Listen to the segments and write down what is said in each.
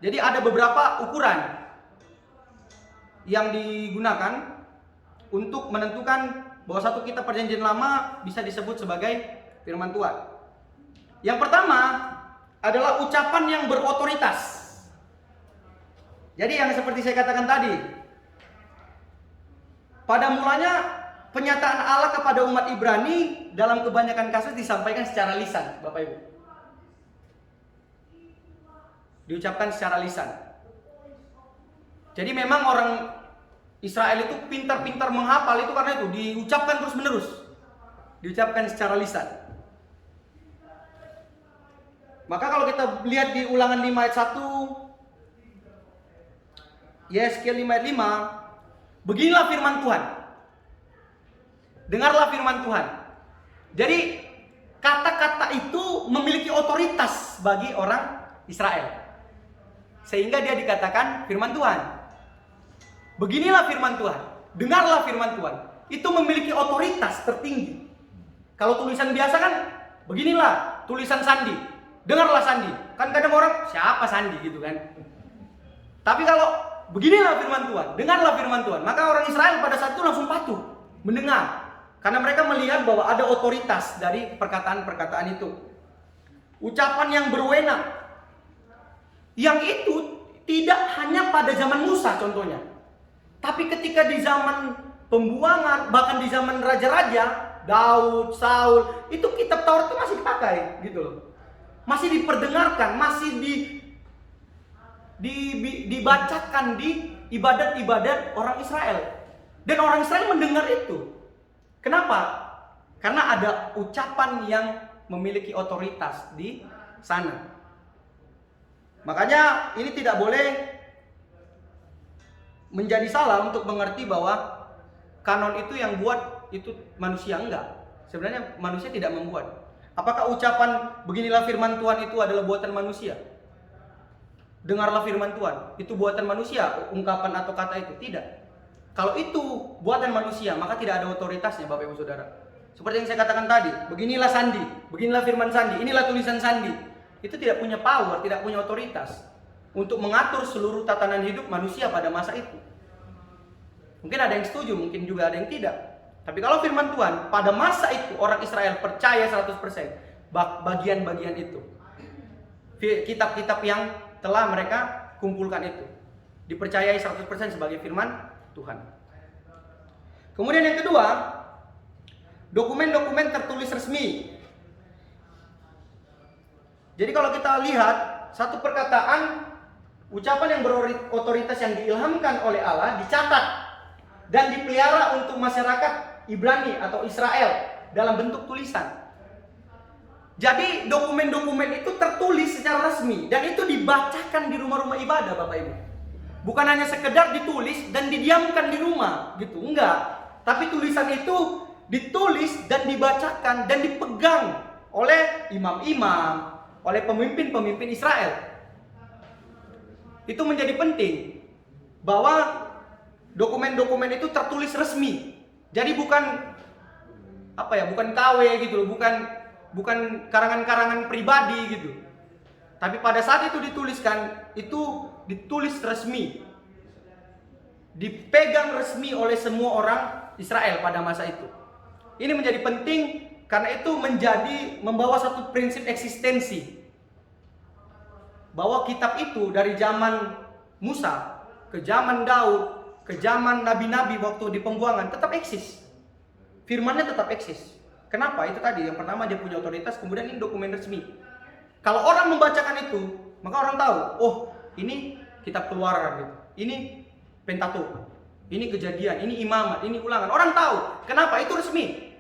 Jadi ada beberapa ukuran yang digunakan untuk menentukan bahwa satu kitab perjanjian lama bisa disebut sebagai firman Tuhan. Yang pertama adalah ucapan yang berotoritas. Jadi yang seperti saya katakan tadi, pada mulanya penyataan Allah kepada umat Ibrani dalam kebanyakan kasus disampaikan secara lisan, Bapak Ibu. Diucapkan secara lisan. Jadi memang orang Israel itu pintar-pintar menghafal itu karena itu diucapkan terus-menerus. Diucapkan secara lisan. Maka kalau kita lihat di Ulangan 5 ayat 1, Yeskiel 5 ayat 5, beginilah firman Tuhan. Dengarlah firman Tuhan. Jadi kata-kata itu memiliki otoritas bagi orang Israel. Sehingga dia dikatakan firman Tuhan. Beginilah firman Tuhan. Dengarlah firman Tuhan. Itu memiliki otoritas tertinggi. Kalau tulisan biasa kan beginilah tulisan Sandi. Dengarlah Sandi. Kan kadang orang siapa Sandi gitu kan. Tapi kalau beginilah firman Tuhan, dengarlah firman Tuhan, maka orang Israel pada saat itu langsung patuh mendengar. Karena mereka melihat bahwa ada otoritas dari perkataan-perkataan itu. Ucapan yang berwenang. Yang itu tidak hanya pada zaman Musa contohnya. Tapi ketika di zaman pembuangan, bahkan di zaman raja-raja, Daud, Saul, itu kitab Taurat itu masih dipakai gitu loh. Masih diperdengarkan, masih dibacakan di ibadat-ibadat orang Israel. Dan orang Israel mendengar itu. Kenapa? Karena ada ucapan yang memiliki otoritas di sana. Makanya ini tidak boleh menjadi salah untuk mengerti bahwa kanon itu yang buat itu manusia, enggak. Sebenarnya manusia tidak membuat. Apakah ucapan beginilah firman Tuhan itu adalah buatan manusia? Dengarlah firman Tuhan, itu buatan manusia, ungkapan atau kata itu? Tidak. Kalau itu buatan manusia, maka tidak ada otoritasnya, Bapak Ibu Saudara. Seperti yang saya katakan tadi, beginilah Sandi, beginilah firman Sandi, inilah tulisan Sandi. Itu tidak punya power, tidak punya otoritas untuk mengatur seluruh tatanan hidup manusia pada masa itu. Mungkin ada yang setuju, mungkin juga ada yang tidak. Tapi kalau firman Tuhan, pada masa itu orang Israel percaya 100% bagian-bagian itu. Kitab-kitab yang telah mereka kumpulkan itu dipercayai 100% sebagai firman Tuhan. Kemudian yang kedua, dokumen-dokumen tertulis resmi. Jadi kalau kita lihat satu perkataan, ucapan yang berotoritas yang diilhamkan oleh Allah dicatat dan dipelihara untuk masyarakat Ibrani atau Israel dalam bentuk tulisan. Jadi dokumen-dokumen itu tertulis secara resmi dan itu dibacakan di rumah-rumah ibadah, Bapak Ibu. Bukan hanya sekedar ditulis dan didiamkan di rumah gitu, enggak. Tapi tulisan itu ditulis dan dibacakan dan dipegang oleh imam-imam, oleh pemimpin-pemimpin Israel. Itu menjadi penting bahwa dokumen-dokumen itu tertulis resmi. Jadi bukan bukan KW gitu loh, bukan karangan-karangan pribadi gitu. Tapi pada saat itu dituliskan, itu ditulis resmi. Dipegang resmi oleh semua orang Israel pada masa itu. Ini menjadi penting karena itu membawa satu prinsip eksistensi. Bahwa kitab itu dari zaman Musa ke zaman Daud, ke zaman nabi-nabi waktu di pembuangan tetap eksis. Firmannya tetap eksis. Kenapa? Itu tadi, yang pertama dia punya otoritas, kemudian ini dokumen resmi. Kalau orang membacakan itu, maka orang tahu, oh ini kitab Keluaran gitu. Ini Pentateuch. Ini Kejadian, ini Imamat, ini Ulangan. Orang tahu. Kenapa? Itu resmi.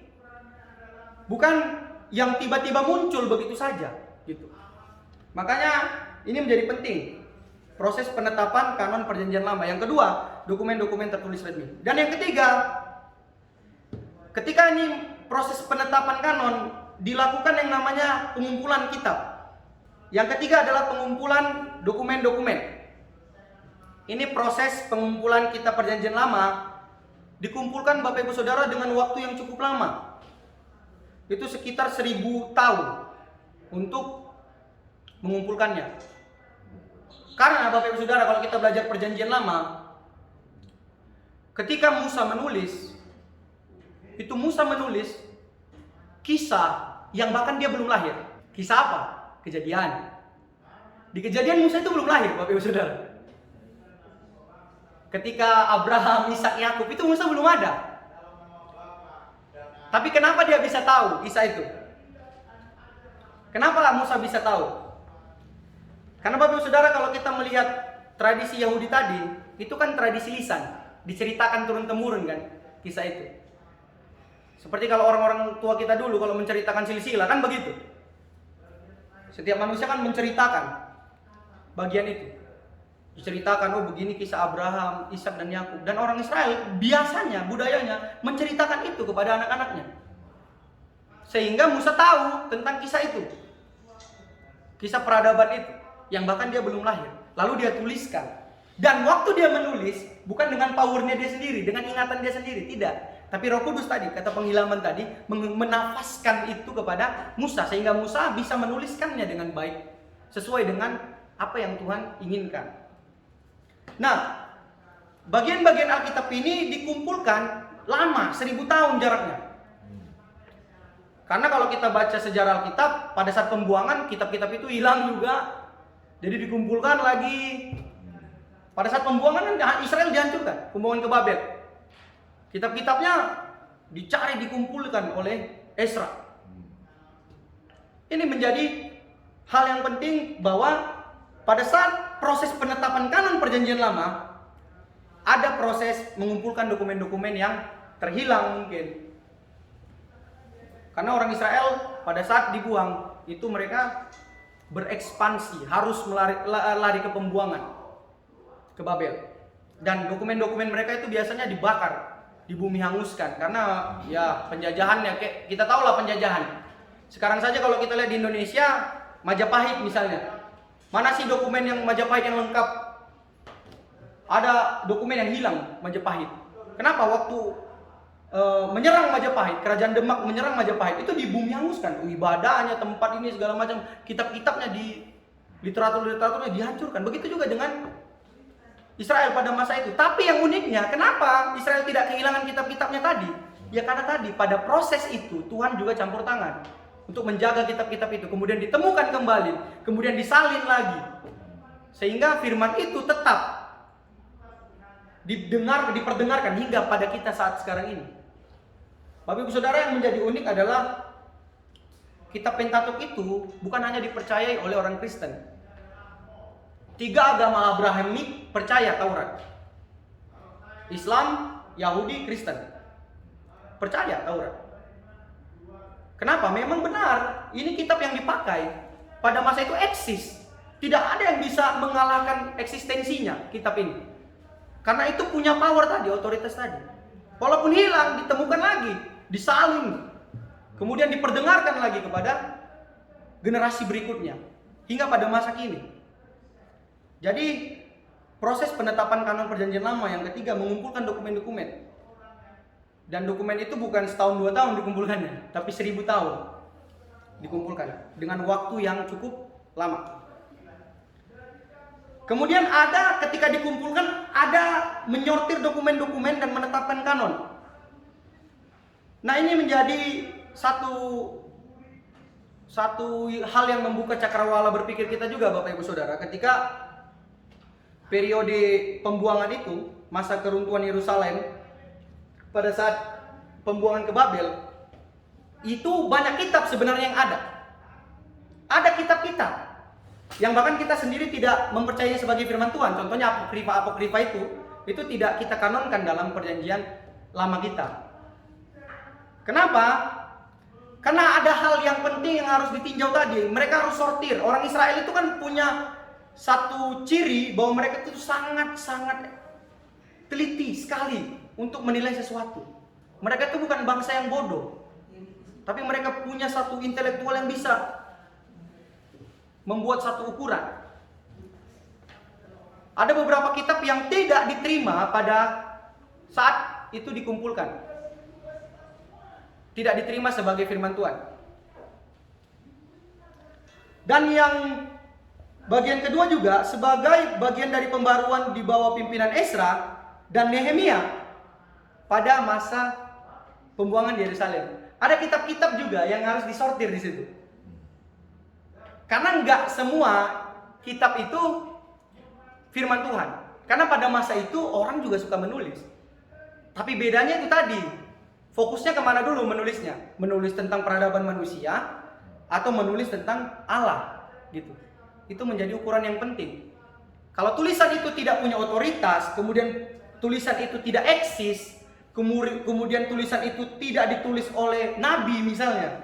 Bukan yang tiba-tiba muncul begitu saja gitu. Makanya ini menjadi penting. Proses penetapan kanon perjanjian lama. Yang kedua, dokumen-dokumen tertulis resmi. Dan yang ketiga, ketika ini proses penetapan kanon dilakukan yang namanya pengumpulan kitab. Yang ketiga adalah pengumpulan dokumen-dokumen. Ini proses pengumpulan kitab perjanjian lama dikumpulkan Bapak Ibu Saudara dengan waktu yang cukup lama. Itu sekitar 1000 tahun untuk mengumpulkannya. Karena Bapak Ibu Saudara, kalau kita belajar perjanjian lama, ketika Musa menulis, itu Musa menulis kisah yang bahkan dia belum lahir. Kisah apa? Kejadian. Di Kejadian Musa itu belum lahir, Bapak Ibu Saudara. Ketika Abraham, Ishak, Yakub itu Musa belum ada. Tapi kenapa dia bisa tahu kisah itu? Kenapa Musa bisa tahu? Karena Bapak Ibu Saudara, kalau kita melihat tradisi Yahudi tadi, itu kan tradisi lisan, diceritakan turun-temurun kan, kisah itu. Seperti kalau orang-orang tua kita dulu kalau menceritakan silsilah kan begitu. Setiap manusia kan menceritakan bagian itu. Diceritakan, oh begini kisah Abraham, Ishak dan Yakub. Dan orang Israel biasanya budayanya menceritakan itu kepada anak-anaknya. Sehingga Musa tahu tentang kisah itu. Kisah peradaban itu yang bahkan dia belum lahir. Lalu dia tuliskan. Dan waktu dia menulis bukan dengan powernya dia sendiri, dengan ingatan dia sendiri, tidak. Tapi Roh Kudus tadi, kata penghilaman tadi, menafaskan itu kepada Musa sehingga Musa bisa menuliskannya dengan baik sesuai dengan apa yang Tuhan inginkan. Nah, bagian-bagian Alkitab ini dikumpulkan lama, 1000 tahun jaraknya. Karena kalau kita baca sejarah Alkitab, pada saat pembuangan kitab-kitab itu hilang juga. Jadi dikumpulkan lagi. Pada saat pembuangan kan Israel dihancurkan, pembuangan ke Babel. Kitab-kitabnya dicari, dikumpulkan oleh Ezra. Ini menjadi hal yang penting bahwa pada saat proses penetapan kanon perjanjian lama, ada proses mengumpulkan dokumen-dokumen yang terhilang mungkin. Karena orang Israel pada saat dibuang, itu mereka berekspansi, harus lari ke pembuangan, ke Babel. Dan dokumen-dokumen mereka itu biasanya dibakar, di bumi hanguskan. Karena ya penjajahannya, kayak kita tahu lah penjajahan. Sekarang saja kalau kita lihat di Indonesia, Majapahit misalnya. Mana sih dokumen yang Majapahit yang lengkap? Ada dokumen yang hilang Majapahit. Kenapa? Waktu menyerang Majapahit, kerajaan Demak menyerang Majapahit, itu di bumi hanguskan. Ibadahnya, tempat ini segala macam, kitab-kitabnya, di literaturnya dihancurkan. Begitu juga dengan Israel pada masa itu. Tapi yang uniknya, kenapa Israel tidak kehilangan kitab-kitabnya tadi? Ya karena tadi pada proses itu Tuhan juga campur tangan untuk menjaga kitab-kitab itu, kemudian ditemukan kembali, kemudian disalin lagi, sehingga firman itu tetap diperdengarkan hingga pada kita saat sekarang ini. Bapak Ibu Saudara, yang menjadi unik adalah kitab Pentatuk itu bukan hanya dipercayai oleh orang Kristen. 3 agama Abrahamik percaya Taurat. Islam, Yahudi, Kristen percaya Taurat. Kenapa? Memang benar, ini kitab yang dipakai pada masa itu eksis. Tidak ada yang bisa mengalahkan eksistensinya kitab ini. Karena itu punya power tadi, otoritas tadi. Walaupun hilang, ditemukan lagi, disalin, kemudian diperdengarkan lagi kepada generasi berikutnya hingga pada masa kini. Jadi proses penetapan kanon perjanjian lama yang ketiga mengumpulkan dokumen-dokumen. Dan dokumen itu bukan setahun 2 tahun dikumpulkannya, tapi 1000 tahun dikumpulkan dengan waktu yang cukup lama. Kemudian ada ketika dikumpulkan, ada menyortir dokumen-dokumen dan menetapkan kanon. Nah, ini menjadi satu hal yang membuka cakrawala berpikir kita juga, Bapak Ibu Saudara. Ketika periode pembuangan itu, masa keruntuhan Yerusalem, pada saat pembuangan ke Babel, itu banyak kitab sebenarnya yang ada. Ada kitab-kitab yang bahkan kita sendiri tidak mempercayai sebagai firman Tuhan. Contohnya apokrifa itu tidak kita kanonkan dalam perjanjian lama kita. Kenapa? Karena ada hal yang penting yang harus ditinjau tadi. Mereka harus sortir. Orang Israel itu kan punya satu ciri bahwa mereka itu sangat-sangat teliti sekali untuk menilai sesuatu. Mereka itu bukan bangsa yang bodoh, tapi mereka punya satu intelektual yang bisa membuat satu ukuran. Ada beberapa kitab yang tidak diterima pada saat itu dikumpulkan. Tidak diterima sebagai firman Tuhan. Dan yang bagian kedua juga sebagai bagian dari pembaruan di bawah pimpinan Ezra dan Nehemia pada masa pembuangan di Yerusalem. Ada kitab-kitab juga yang harus disortir di situ. Karena nggak semua kitab itu firman Tuhan. Karena pada masa itu orang juga suka menulis. Tapi bedanya itu tadi, fokusnya kemana dulu menulisnya? Menulis tentang peradaban manusia atau menulis tentang Allah gitu. Itu menjadi ukuran yang penting. Kalau tulisan itu tidak punya otoritas, kemudian tulisan itu tidak eksis, kemudian tulisan itu tidak ditulis oleh nabi misalnya,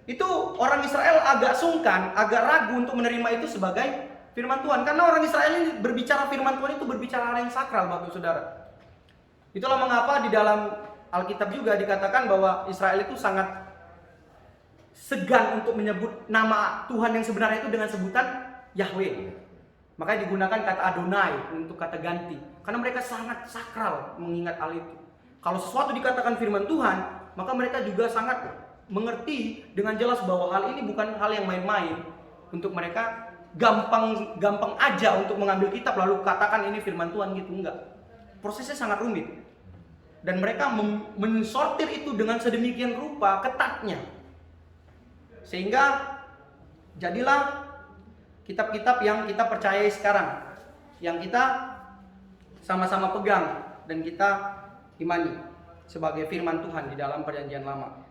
itu orang Israel agak sungkan, agak ragu untuk menerima itu sebagai firman Tuhan. Karena orang Israel ini berbicara firman Tuhan itu berbicara hal yang sakral, Bapak Saudara. Itulah mengapa di dalam Alkitab juga dikatakan bahwa Israel itu sangat segan untuk menyebut nama Tuhan yang sebenarnya itu dengan sebutan Yahweh. Makanya digunakan kata Adonai untuk kata ganti. Karena mereka sangat sakral mengingat hal itu. Kalau sesuatu dikatakan firman Tuhan, maka mereka juga sangat mengerti dengan jelas bahwa hal ini bukan hal yang main-main. Untuk mereka gampang aja untuk mengambil kitab lalu katakan ini firman Tuhan gitu, enggak. Prosesnya sangat rumit. Dan mereka mensortir itu dengan sedemikian rupa ketatnya. Sehingga jadilah kitab-kitab yang kita percayai sekarang, yang kita sama-sama pegang dan kita imani sebagai firman Tuhan di dalam perjanjian lama.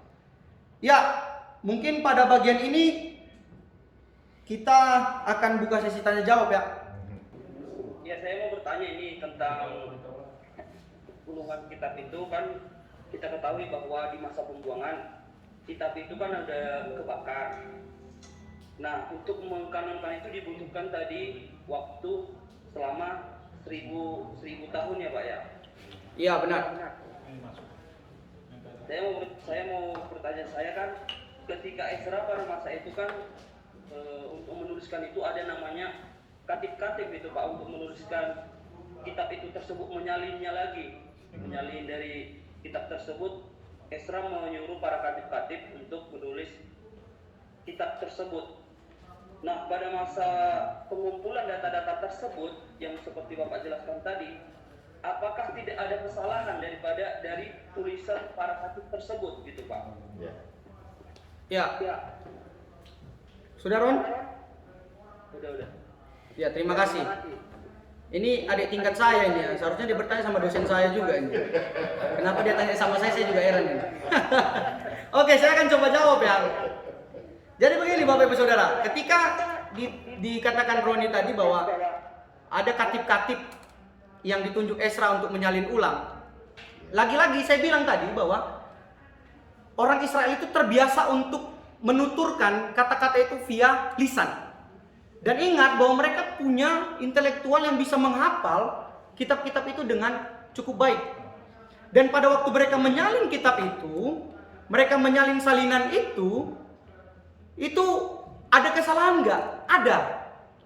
Ya, mungkin pada bagian ini kita akan buka sesi tanya jawab ya. Ya, saya mau bertanya ini tentang puluhan kitab itu kan kita ketahui bahwa di masa pembuangan kitab itu kan ada kebakar. Nah, untuk mengkanonkan itu dibutuhkan tadi waktu selama 1000 tahun ya Pak ya? Iya benar. Saya mau bertanya, saya kan ketika Ezra pada masa itu kan untuk menuliskan itu ada namanya katib-katib itu Pak, untuk menuliskan kitab itu tersebut, menyalinnya lagi, menyalin dari kitab tersebut. Ezra menyuruh para katib-katib untuk menulis kitab tersebut. Nah, pada masa pengumpulan data-data tersebut yang seperti Bapak jelaskan tadi, apakah tidak ada kesalahan dari tulisan para katib tersebut gitu Pak? Ya. Ya. Sudah Ron? Udah. Ya, terima kasih. Ini adik tingkat saya ini ya. Seharusnya dia bertanya sama dosen saya juga ini. Kenapa dia tanya sama saya juga heran ini. Oke, saya akan coba jawab ya. Jadi begini Bapak Ibu Saudara, ketika dikatakan Roni tadi bahwa ada katib-katib yang ditunjuk Ezra untuk menyalin ulang. Lagi-lagi saya bilang tadi bahwa orang Israel itu terbiasa untuk menuturkan kata-kata itu via lisan. Dan ingat bahwa mereka punya intelektual yang bisa menghafal kitab-kitab itu dengan cukup baik. Dan pada waktu mereka menyalin kitab itu, mereka menyalin salinan itu ada kesalahan nggak? Ada.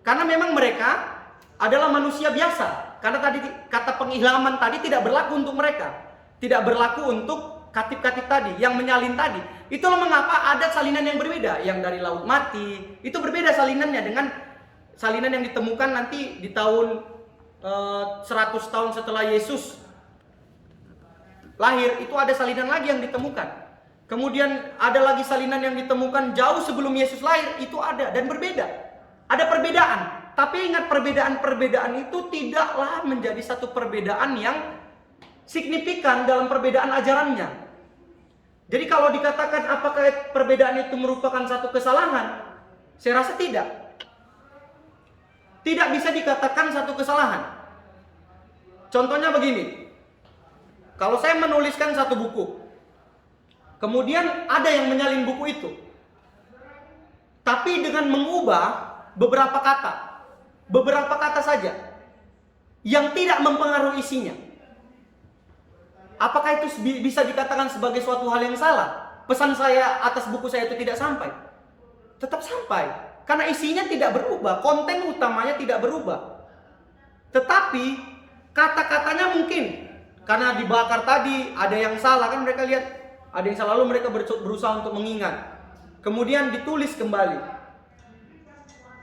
Karena memang mereka adalah manusia biasa. Karena tadi kata pengilhaman tadi tidak berlaku untuk mereka. Tidak berlaku untuk katib-katib tadi, yang menyalin tadi. Itulah mengapa ada salinan yang berbeda. Yang dari Laut Mati, itu berbeda salinannya dengan salinan yang ditemukan nanti di tahun 100 tahun setelah Yesus lahir. Itu ada salinan lagi yang ditemukan. Kemudian ada lagi salinan yang ditemukan jauh sebelum Yesus lahir, itu ada dan berbeda. Ada perbedaan, tapi ingat perbedaan itu tidaklah menjadi satu perbedaan yang signifikan dalam perbedaan ajarannya. Jadi kalau dikatakan apakah perbedaan itu merupakan satu kesalahan, saya rasa tidak. Tidak bisa dikatakan satu kesalahan. Contohnya begini, kalau saya menuliskan satu buku, kemudian ada yang menyalin buku itu, tapi dengan mengubah beberapa kata saja, yang tidak mempengaruhi isinya. Apakah itu bisa dikatakan sebagai suatu hal yang salah? Pesan saya atas buku saya itu tidak sampai? Tetap sampai, karena isinya tidak berubah, konten utamanya tidak berubah. Tetapi kata-katanya mungkin, karena dibakar tadi ada yang salah, kan mereka lihat ada yang salah, lalu mereka berusaha untuk mengingat. Kemudian ditulis kembali.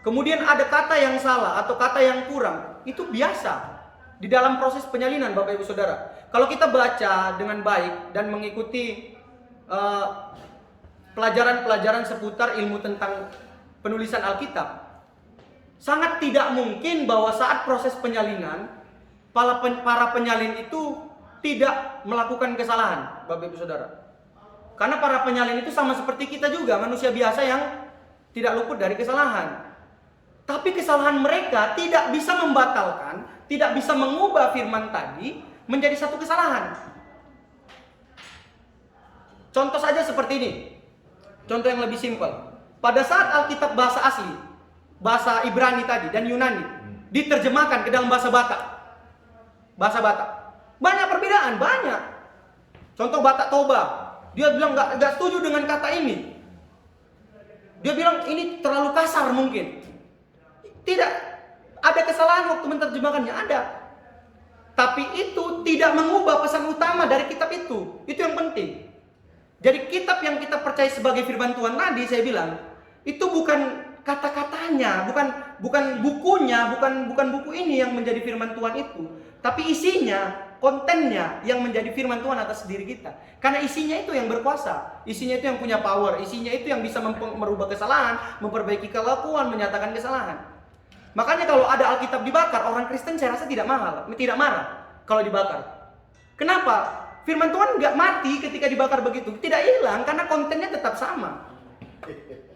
kemudian ada kata yang salah atau kata yang kurang, itu biasa di dalam proses penyalinan, Bapak Ibu Saudara. Kalau kita baca dengan baik dan mengikuti pelajaran-pelajaran seputar ilmu tentang penulisan Alkitab, sangat tidak mungkin bahwa saat proses penyalinan para penyalin itu tidak melakukan kesalahan, Bapak Ibu Saudara. Karena para penyalin itu sama seperti kita juga, manusia biasa yang tidak luput dari kesalahan. Tapi kesalahan mereka tidak bisa membatalkan, tidak bisa mengubah firman tadi menjadi satu kesalahan. Contoh saja seperti ini. Contoh yang lebih simpel. Pada saat Alkitab bahasa asli, bahasa Ibrani tadi dan Yunani diterjemahkan ke dalam bahasa Batak. Bahasa Batak. Banyak perbedaan, banyak. Contoh Batak Toba. Dia bilang nggak setuju dengan kata ini. Dia bilang ini terlalu kasar mungkin. Tidak, ada kesalahan waktu menerjemahkannya, ada. Tapi itu tidak mengubah pesan utama dari kitab itu. Itu yang penting. Jadi kitab yang kita percaya sebagai firman Tuhan tadi, saya bilang, itu bukan kata-katanya, bukan bukunya, bukan buku ini yang menjadi firman Tuhan itu. Tapi isinya, kontennya yang menjadi firman Tuhan atas diri kita. Karena isinya itu yang berkuasa, isinya itu yang punya power, isinya itu yang bisa merubah kesalahan, memperbaiki kelakuan, menyatakan kesalahan. Makanya kalau ada Alkitab dibakar, orang Kristen saya rasa tidak marah kalau dibakar. Kenapa? Firman Tuhan nggak mati ketika dibakar begitu, tidak hilang karena kontennya tetap sama.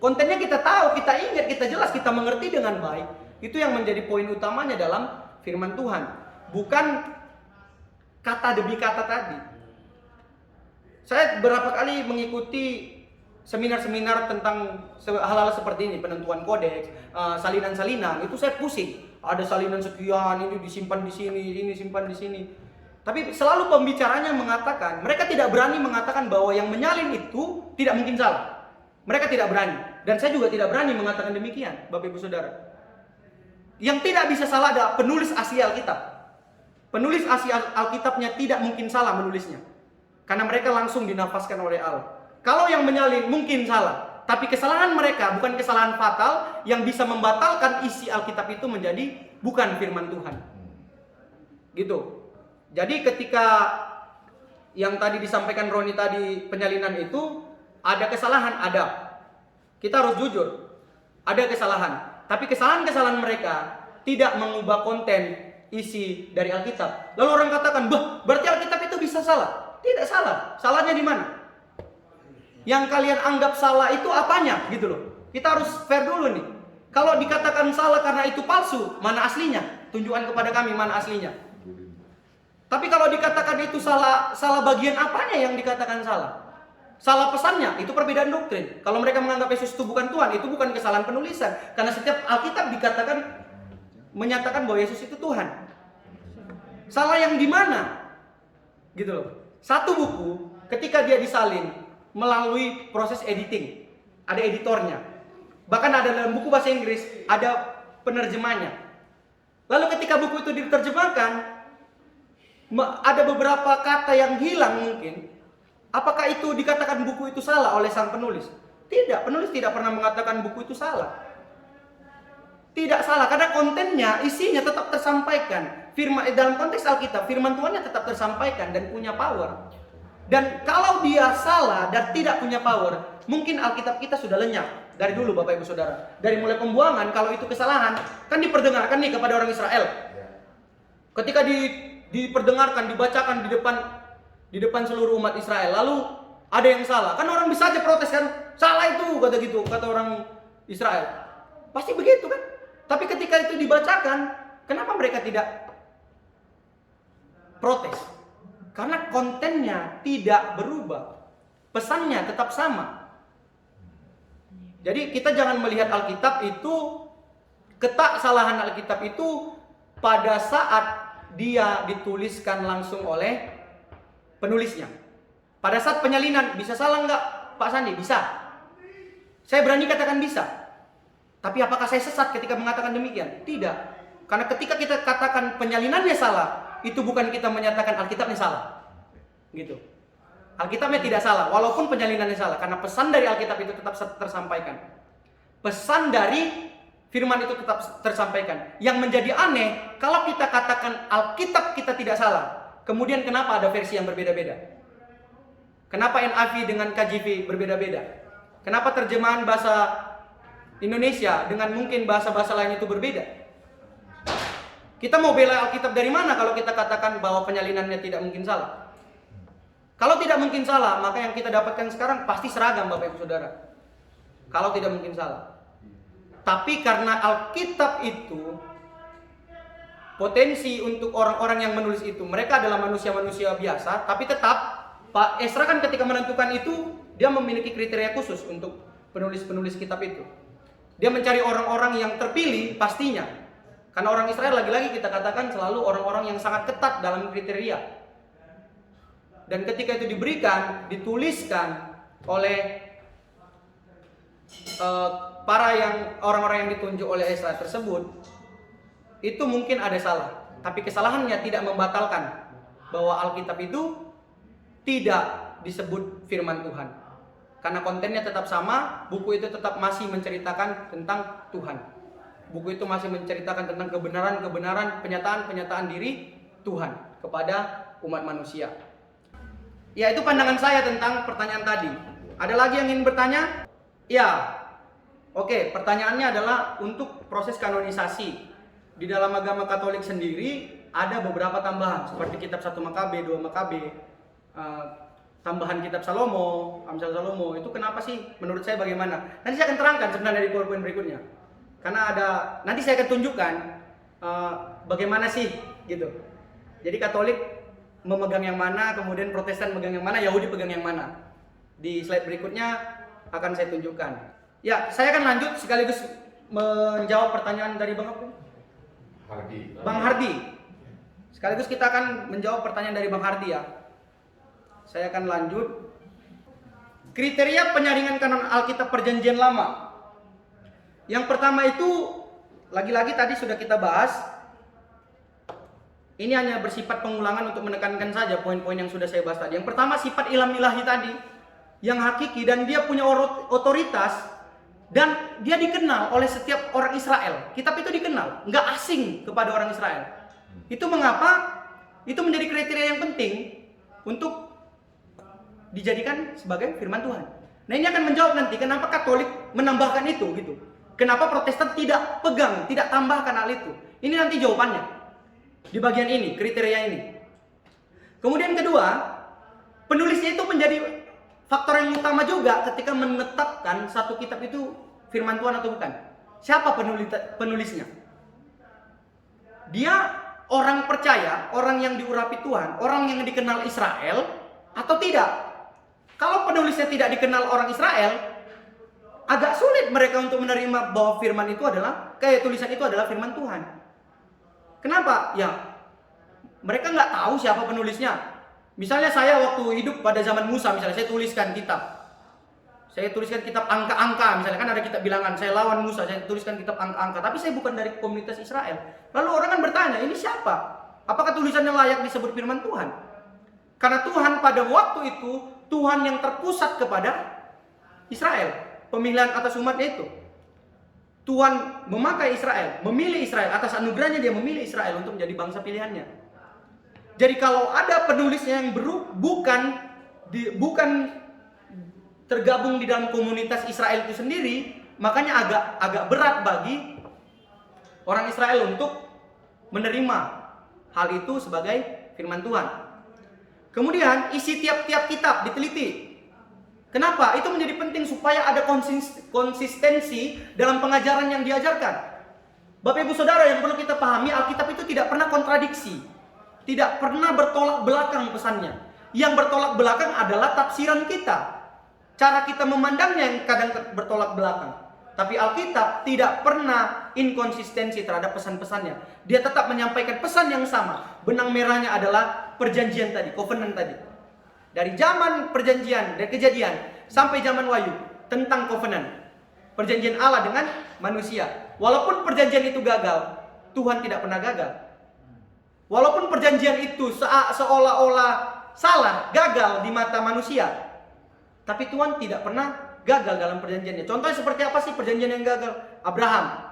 Kontennya kita tahu, kita ingat, kita jelas, kita mengerti dengan baik. Itu yang menjadi poin utamanya dalam firman Tuhan, bukan kata demi kata tadi. Saya beberapa kali mengikuti seminar-seminar tentang hal-hal seperti ini, penentuan kodeks, salinan-salinan, itu saya pusing. Ada salinan sekian, ini disimpan di sini, ini simpan di sini. Tapi selalu pembicaranya mengatakan, mereka tidak berani mengatakan bahwa yang menyalin itu tidak mungkin salah. Mereka tidak berani. Dan saya juga tidak berani mengatakan demikian, Bapak Ibu Saudara. Yang tidak bisa salah adalah penulis asli Alkitab. Penulis asli Alkitabnya tidak mungkin salah menulisnya. Karena mereka langsung dinafaskan oleh Allah. Kalau yang menyalin mungkin salah. Tapi kesalahan mereka bukan kesalahan fatal yang bisa membatalkan isi Alkitab itu menjadi bukan firman Tuhan. Gitu. Jadi ketika yang tadi disampaikan Roni tadi, penyalinan itu ada kesalahan, ada. Kita harus jujur, ada kesalahan. Tapi kesalahan-kesalahan mereka tidak mengubah konten isi dari Alkitab. Lalu orang katakan, berarti Alkitab itu bisa salah. Tidak salah. Salahnya di mana? Yang kalian anggap salah itu apanya? Gitu loh. Kita harus fair dulu nih. Kalau dikatakan salah karena itu palsu, mana aslinya? Tunjukkan kepada kami mana aslinya. Tapi kalau dikatakan itu salah bagian apanya yang dikatakan salah? Salah pesannya, itu perbedaan doktrin. Kalau mereka menganggap Yesus itu bukan Tuhan, itu bukan kesalahan penulisan. Karena setiap Alkitab dikatakan menyatakan bahwa Yesus itu Tuhan. Salah yang di mana? Gitu loh. Satu buku ketika dia disalin melalui proses editing, ada editornya. Bahkan ada dalam buku bahasa Inggris ada penerjemahnya. Lalu ketika buku itu diterjemahkan, ada beberapa kata yang hilang mungkin. Apakah itu dikatakan buku itu salah oleh sang penulis? Tidak, penulis tidak pernah mengatakan buku itu salah. Tidak salah, karena kontennya, isinya tetap tersampaikan. Dalam konteks Alkitab, firman Tuhannya tetap tersampaikan dan punya power. Dan kalau dia salah dan tidak punya power, mungkin Alkitab kita sudah lenyap. Dari dulu Bapak Ibu Saudara. Dari mulai pembuangan, kalau itu kesalahan, kan diperdengarkan nih kepada orang Israel. Ketika diperdengarkan, dibacakan di depan seluruh umat Israel, lalu ada yang salah, kan orang bisa aja protes kan, salah itu kata orang Israel, pasti begitu kan. Tapi ketika itu dibacakan, kenapa mereka tidak protes? Karena kontennya tidak berubah, pesannya tetap sama. Jadi kita jangan melihat Alkitab itu, kesalahan Alkitab itu pada saat dia dituliskan langsung oleh penulisnya. Pada saat penyalinan, bisa salah nggak Pak Sandi? Bisa. Saya berani katakan bisa. Tapi apakah saya sesat ketika mengatakan demikian? Tidak. Karena ketika kita katakan penyalinannya salah, itu bukan kita menyatakan Alkitabnya salah. Gitu. Alkitabnya tidak salah, walaupun penyalinannya salah. Karena pesan dari Alkitab itu tetap tersampaikan. Pesan dari firman itu tetap tersampaikan. Yang menjadi aneh, kalau kita katakan Alkitab kita tidak salah, kemudian kenapa ada versi yang berbeda-beda? Kenapa NIV dengan KJV berbeda-beda? Kenapa terjemahan bahasa Indonesia dengan mungkin bahasa-bahasa lain itu berbeda? Kita mau bela Alkitab dari mana kalau kita katakan bahwa penyalinannya tidak mungkin salah? Kalau tidak mungkin salah, maka yang kita dapatkan sekarang pasti seragam, Bapak Ibu Saudara. Kalau tidak mungkin salah. Tapi karena Alkitab itu potensi untuk orang-orang yang menulis itu, mereka adalah manusia-manusia biasa, tapi tetap Pak Ezra kan ketika menentukan itu, dia memiliki kriteria khusus untuk penulis-penulis kitab itu. Dia mencari orang-orang yang terpilih pastinya. Karena orang Israel lagi-lagi kita katakan selalu orang-orang yang sangat ketat dalam kriteria. Dan ketika itu diberikan, dituliskan oleh orang-orang yang ditunjuk oleh Ezra tersebut, itu mungkin ada salah. Tapi kesalahannya tidak membatalkan bahwa Alkitab itu tidak disebut firman Tuhan. Karena kontennya tetap sama, buku itu tetap masih menceritakan tentang Tuhan. Buku itu masih menceritakan tentang kebenaran-kebenaran, penyataan-penyataan diri Tuhan kepada umat manusia. Ya, itu pandangan saya tentang pertanyaan tadi. Ada lagi yang ingin bertanya? Ya. Oke, pertanyaannya adalah untuk proses kanonisasi. Di dalam agama Katolik sendiri ada beberapa tambahan seperti kitab 1 Makabe, 2 Makabe, tambahan kitab Salomo, Amsal Salomo. Itu kenapa sih? Menurut saya bagaimana? Nanti saya akan terangkan sebenarnya dari poin-poin berikutnya. Karena nanti saya akan tunjukkan bagaimana sih gitu. Jadi Katolik memegang yang mana, kemudian Protestan memegang yang mana, Yahudi pegang yang mana. Di slide berikutnya akan saya tunjukkan. Ya, saya akan lanjut sekaligus menjawab pertanyaan dari Bang Hardi. Sekaligus kita akan menjawab pertanyaan dari Bang Hardi ya. Saya akan lanjut. Kriteria penyaringan kanon Alkitab Perjanjian Lama. Yang pertama itu, lagi-lagi tadi sudah kita bahas. Ini hanya bersifat pengulangan untuk menekankan saja poin-poin yang sudah saya bahas tadi. Yang pertama sifat ilham ilahi tadi, yang hakiki dan dia punya otoritas dan dia dikenal oleh setiap orang Israel. Kitab itu dikenal, nggak asing kepada orang Israel. Itu mengapa? Itu menjadi kriteria yang penting untuk dijadikan sebagai firman Tuhan. Nah, ini akan menjawab nanti kenapa Katolik menambahkan itu gitu. Kenapa Protestan tidak pegang, tidak tambahkan hal itu. Ini nanti jawabannya di bagian ini, kriteria ini. Kemudian kedua, penulisnya itu menjadi faktor yang utama juga ketika menetapkan satu kitab itu firman Tuhan atau bukan. Siapa penulisnya? Dia orang percaya, orang yang diurapi Tuhan, orang yang dikenal Israel atau tidak? Kalau penulisnya tidak dikenal orang Israel, agak sulit mereka untuk menerima bahwa firman itu adalah, tulisan itu adalah firman Tuhan. Kenapa? Ya, mereka nggak tahu siapa penulisnya. Misalnya saya waktu hidup pada zaman Musa, misalnya saya tuliskan kitab. Saya tuliskan kitab angka-angka, misalnya kan ada kitab bilangan, saya lawan Musa, saya tuliskan kitab angka-angka. Tapi saya bukan dari komunitas Israel. Lalu orang kan bertanya, ini siapa? Apakah tulisannya layak disebut firman Tuhan? Karena Tuhan pada waktu itu, Tuhan yang terpusat kepada Israel. Pemilihan atas umatnya itu. Tuhan memakai Israel, memilih Israel. Atas anugerahnya dia memilih Israel untuk menjadi bangsa pilihannya. Jadi kalau ada penulisnya yang bukan tergabung di dalam komunitas Israel itu sendiri, makanya agak berat bagi orang Israel untuk menerima hal itu sebagai firman Tuhan. Kemudian isi tiap-tiap kitab diteliti. Kenapa? Itu menjadi penting supaya ada konsistensi dalam pengajaran yang diajarkan. Bapak Ibu Saudara, yang perlu kita pahami, Alkitab itu tidak pernah kontradiksi. Tidak pernah bertolak belakang pesannya. Yang bertolak belakang adalah tafsiran kita. Cara kita memandangnya yang kadang bertolak belakang. Tapi Alkitab tidak pernah inkonsistensi terhadap pesan-pesannya. Dia tetap menyampaikan pesan yang sama. Benang merahnya adalah perjanjian tadi, covenant tadi. Dari zaman perjanjian, dari kejadian, sampai zaman Wahyu, tentang covenant. Perjanjian Allah dengan manusia. Walaupun perjanjian itu gagal, Tuhan tidak pernah gagal. Walaupun perjanjian itu seolah-olah salah, gagal di mata manusia, tapi Tuhan tidak pernah gagal dalam perjanjiannya. Contohnya seperti apa sih perjanjian yang gagal? Abraham.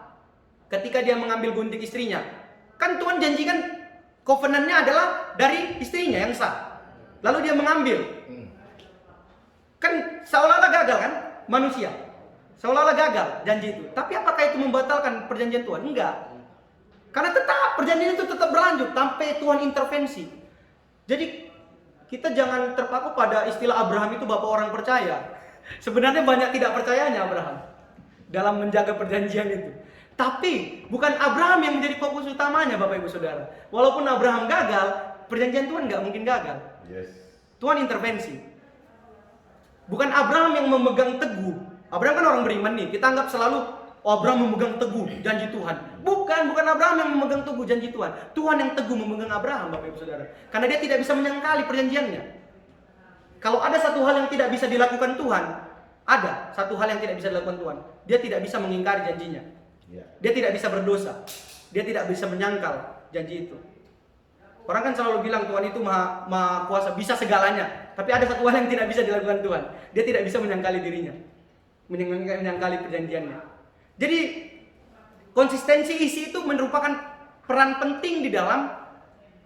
ketika dia mengambil gunting istrinya. Kan Tuhan janjikan covenantnya adalah dari istrinya yang sah. Lalu dia mengambil. Kan seolah-olah gagal kan manusia. Seolah-olah gagal janji itu. Tapi apakah itu membatalkan perjanjian Tuhan? Enggak. Karena tetap perjanjian itu tetap berlanjut sampai Tuhan intervensi. Jadi kita jangan terpaku pada istilah Abraham itu bapak orang percaya. Sebenarnya banyak tidak percayanya Abraham dalam menjaga perjanjian itu. Tapi bukan Abraham yang menjadi fokus utamanya Bapak Ibu Saudara. Walaupun Abraham gagal, perjanjian Tuhan nggak mungkin gagal. Yes. Tuhan intervensi. Bukan Abraham yang memegang teguh. Abraham kan orang beriman nih. Kita anggap selalu Abraham memegang teguh janji Tuhan. Bukan Abraham yang memegang teguh janji Tuhan. Tuhan yang teguh memegang Abraham Bapak Ibu Saudara. Karena dia tidak bisa menyangkali perjanjiannya. Kalau ada satu hal yang tidak bisa dilakukan Tuhan, ada satu hal yang tidak bisa dilakukan Tuhan. Dia tidak bisa mengingkari janjinya. Dia tidak bisa berdosa. Dia tidak bisa menyangkal janji itu. Orang kan selalu bilang Tuhan itu maha kuasa, bisa segalanya. Tapi ada satu hal yang tidak bisa dilakukan Tuhan. Dia tidak bisa menyangkali dirinya. Menyangkali perjanjiannya. Jadi konsistensi isi itu merupakan peran penting di dalam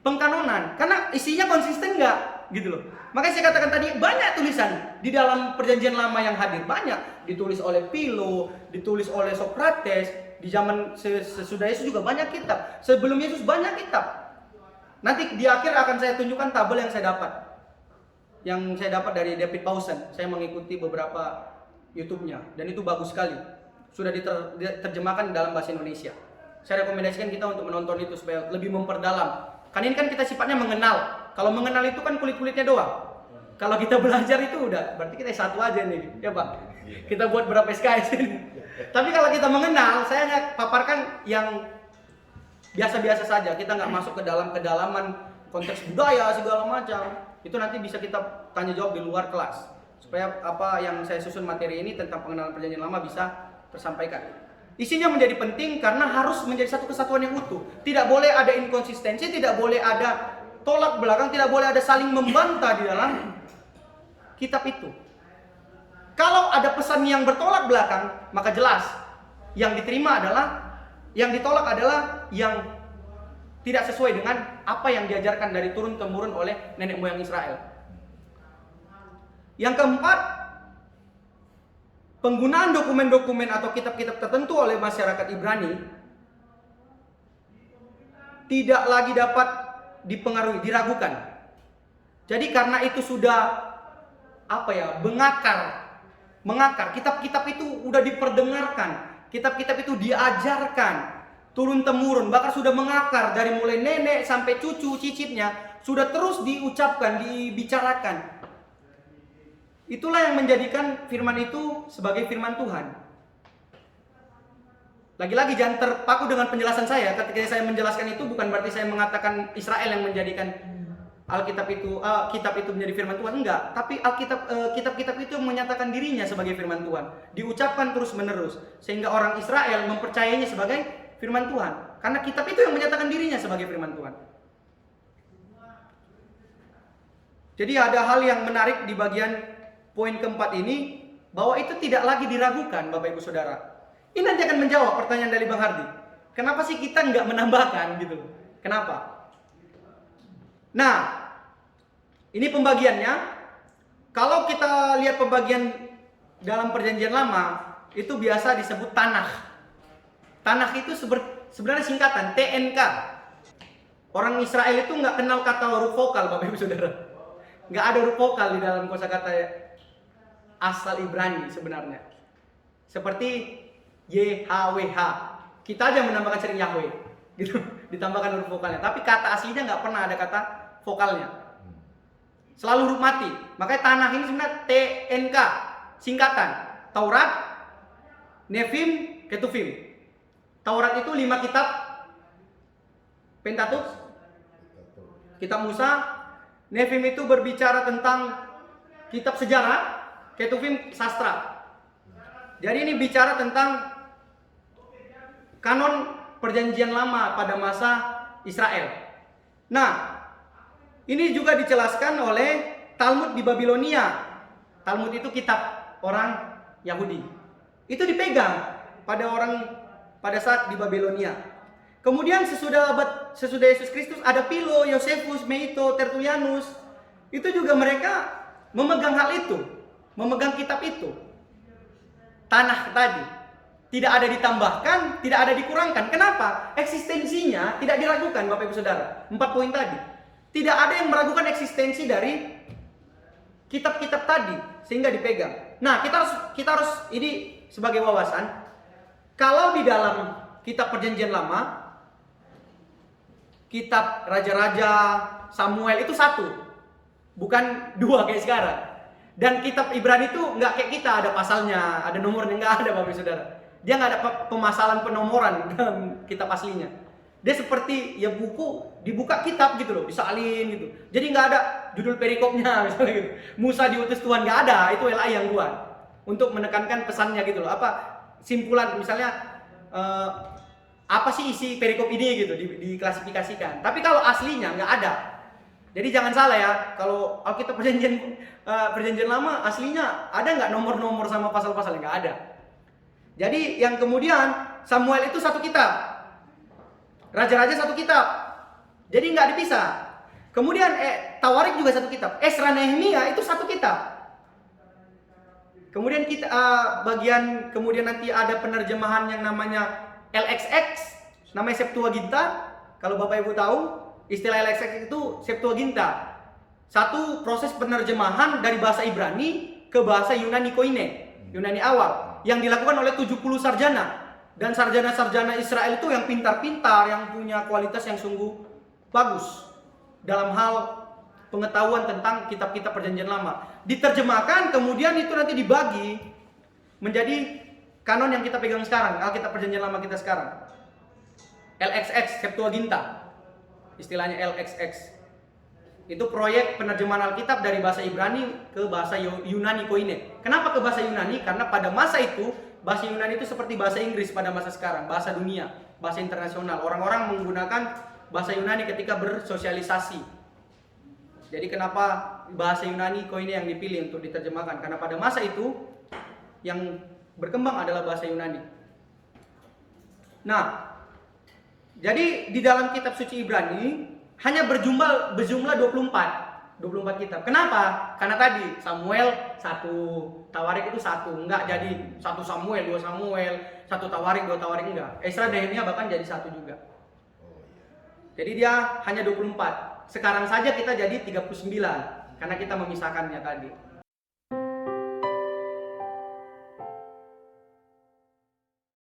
pengkanonan. Karena isinya konsisten nggak? Gitu loh. Makanya saya katakan tadi banyak tulisan di dalam perjanjian lama yang hadir. Banyak. Ditulis oleh Philo, ditulis oleh Socrates. Di zaman sesudah Yesus juga banyak kitab. Sebelum Yesus banyak kitab. Nanti di akhir akan saya tunjukkan tabel yang saya dapat. Yang saya dapat dari David Powson. Saya mengikuti beberapa YouTube-nya. Dan itu bagus sekali. Sudah diterjemahkan dalam bahasa Indonesia. Saya rekomendasikan kita untuk menonton itu supaya lebih memperdalam. Kan ini kan kita sifatnya mengenal. Kalau mengenal itu kan kulit-kulitnya doang. Kalau kita belajar itu udah, berarti kita satu aja nih, ya Pak. Kita buat berapa SKS ini. Tapi kalau kita mengenal, saya hanya paparkan yang biasa-biasa saja. Kita nggak masuk ke dalam kedalaman konteks budaya segala macam. Itu nanti bisa kita tanya jawab di luar kelas. Supaya apa yang saya susun materi ini tentang pengenalan perjanjian lama bisa tersampaikan. Isinya menjadi penting karena harus menjadi satu kesatuan yang utuh. Tidak boleh ada inkonsistensi, tidak boleh ada tolak belakang, tidak boleh ada saling membantah di dalam kitab itu. Kalau ada pesan yang bertolak belakang, maka jelas yang diterima adalah, yang ditolak adalah yang tidak sesuai dengan apa yang diajarkan dari turun-temurun oleh nenek moyang Israel. Yang keempat, penggunaan dokumen-dokumen atau kitab-kitab tertentu oleh masyarakat Ibrani tidak lagi dapat dipengaruhi, diragukan. Jadi karena itu sudah mengakar. Kitab-kitab itu udah diperdengarkan, kitab-kitab itu diajarkan turun temurun, bahkan sudah mengakar dari mulai nenek sampai cucu cicitnya, sudah terus diucapkan, dibicarakan. Itulah yang menjadikan firman itu sebagai firman Tuhan. Lagi-lagi jangan terpaku dengan penjelasan saya. Ketika saya menjelaskan itu bukan berarti saya mengatakan Israel yang menjadikan Alkitab itu, kitab itu menjadi firman Tuhan, enggak. Tapi kitab-kitab itu menyatakan dirinya sebagai firman Tuhan, diucapkan terus-menerus sehingga orang Israel mempercayainya sebagai firman Tuhan. Karena kitab itu yang menyatakan dirinya sebagai firman Tuhan. Jadi ada hal yang menarik di bagian poin keempat ini, bahwa itu tidak lagi diragukan, Bapak Ibu Saudara. Ini nanti akan menjawab pertanyaan dari Bang Hardi. Kenapa sih kita nggak menambahkan gitu? Kenapa? Nah, ini pembagiannya. Kalau kita lihat pembagian dalam perjanjian lama, itu biasa disebut tanah. Tanah itu sebenarnya singkatan TNK. Orang Israel itu nggak kenal kata huruf vokal, Bapak Ibu Saudara. Nggak ada huruf vokal di dalam kosakata asal Ibrani sebenarnya. Seperti YHWH. Kita aja menambahkan sering Yahweh, gitu. Ditambahkan huruf vokalnya. Tapi kata aslinya nggak pernah ada kata vokalnya. Selalu huruf mati. Makanya tanah ini sebenarnya TNK, singkatan Taurat, Nevim, Ketuvim. Taurat itu 5 kitab Pentateuch, kitab Musa. Nevim itu berbicara tentang kitab sejarah, Ketuvim sastra. Jadi ini bicara tentang kanon perjanjian lama pada masa Israel. Nah, ini juga dijelaskan oleh Talmud di Babilonia. Talmud itu kitab orang Yahudi. Itu dipegang pada orang pada saat di Babilonia. Kemudian sesudah Yesus Kristus ada Philo, Josephus, Meito, Tertullianus. Itu juga mereka memegang hal itu, memegang kitab itu. Tanah tadi tidak ada ditambahkan, tidak ada dikurangkan. Kenapa? Eksistensinya tidak diragukan, Bapak Ibu Saudara. 4 poin tadi. Tidak ada yang meragukan eksistensi dari kitab-kitab tadi sehingga dipegang. Nah, kita harus ini sebagai wawasan. Kalau di dalam kitab Perjanjian Lama, kitab Raja-Raja, Samuel itu satu, bukan 2 kayak sekarang. Dan kitab Ibrani itu nggak kayak kita ada pasalnya, ada nomornya, nggak ada, Bapak Ibu Saudara. Dia nggak ada pemasalan penomoran dalam kitab aslinya. Dia seperti ya buku dibuka kitab gitu loh, disalin gitu. Jadi nggak ada judul perikopnya misalnya gitu. Musa diutus Tuhan, nggak ada, itu LA yang buat untuk menekankan pesannya gitu loh. Apa simpulan misalnya apa sih isi perikop ini gitu diklasifikasikan. Tapi kalau aslinya nggak ada. Jadi jangan salah ya, kalau Alkitab perjanjian lama aslinya ada nggak nomor-nomor sama pasal-pasal? Nggak ada. Jadi yang kemudian Samuel itu satu kitab, Raja-Raja satu kitab, jadi nggak dipisah. Kemudian Tawarik juga satu kitab, Esra Nehemia itu satu kitab. Kemudian kita bagian kemudian nanti ada penerjemahan yang namanya LXX, namanya Septuaginta. Kalau Bapak Ibu tahu, istilah LXX itu Septuaginta. Satu proses penerjemahan dari bahasa Ibrani ke bahasa Yunani Koine, Yunani awal, yang dilakukan oleh 70 sarjana. Dan sarjana-sarjana Israel itu yang pintar-pintar, yang punya kualitas yang sungguh bagus dalam hal pengetahuan tentang kitab-kitab Perjanjian Lama. Diterjemahkan, kemudian itu nanti dibagi menjadi kanon yang kita pegang sekarang, Alkitab Perjanjian Lama kita sekarang. LXX, Septuaginta. Istilahnya LXX. Itu proyek penerjemahan Alkitab dari bahasa Ibrani ke bahasa Yunani Koine. Kenapa ke bahasa Yunani? Karena pada masa itu bahasa Yunani itu seperti bahasa Inggris pada masa sekarang, bahasa dunia, bahasa internasional. Orang-orang menggunakan bahasa Yunani ketika bersosialisasi. Jadi kenapa bahasa Yunani Koine yang dipilih untuk diterjemahkan? Karena pada masa itu yang berkembang adalah bahasa Yunani. Nah, jadi di dalam kitab suci Ibrani hanya berjumlah 24 kitab. Kenapa? Karena tadi Samuel satu, Tawarik itu satu, enggak jadi satu Samuel, 2 Samuel, satu Tawarik, 2 Tawarik, enggak. Esra Nehemia bahkan jadi satu juga. Jadi dia hanya 24. Sekarang saja kita jadi 39 karena kita memisahkannya tadi.